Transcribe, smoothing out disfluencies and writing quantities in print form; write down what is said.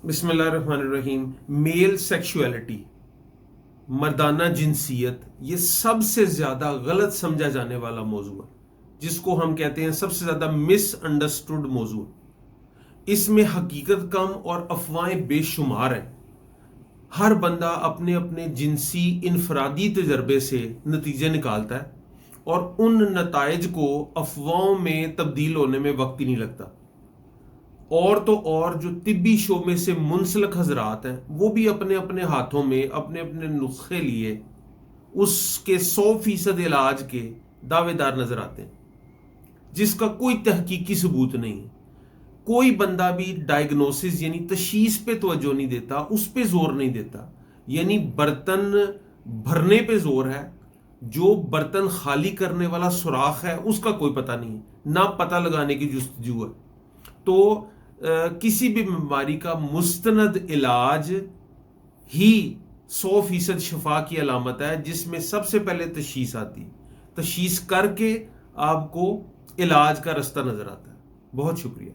بسم اللہ الرحمن الرحیم۔ میل سیکشولیٹی، مردانہ جنسیت، یہ سب سے زیادہ غلط سمجھا جانے والا موضوع ہے، جس کو ہم کہتے ہیں سب سے زیادہ مس انڈرسٹوڈ موضوع۔ اس میں حقیقت کم اور افواہیں بے شمار ہیں۔ ہر بندہ اپنے اپنے جنسی انفرادی تجربے سے نتیجے نکالتا ہے اور ان نتائج کو افواہوں میں تبدیل ہونے میں وقت ہی نہیں لگتا۔ اور تو اور جو طبی شعبے سے منسلک حضرات ہیں وہ بھی اپنے اپنے ہاتھوں میں اپنے اپنے نسخے لیے اس کے 100% علاج کے دعوے دار نظر آتے ہیں، جس کا کوئی تحقیقی ثبوت نہیں ہے۔ کوئی بندہ بھی ڈائگنوسس یعنی تشخیص پہ توجہ نہیں دیتا، اس پہ زور نہیں دیتا۔ یعنی برتن بھرنے پہ زور ہے، جو برتن خالی کرنے والا سوراخ ہے اس کا کوئی پتہ نہیں، نہ پتہ لگانے کی جستجو ہے۔ تو کسی بھی بیماری کا مستند علاج ہی 100% شفا کی علامت ہے، جس میں سب سے پہلے تشخیص آتی، تشخیص کر کے آپ کو علاج کا رستہ نظر آتا ہے۔ بہت شکریہ۔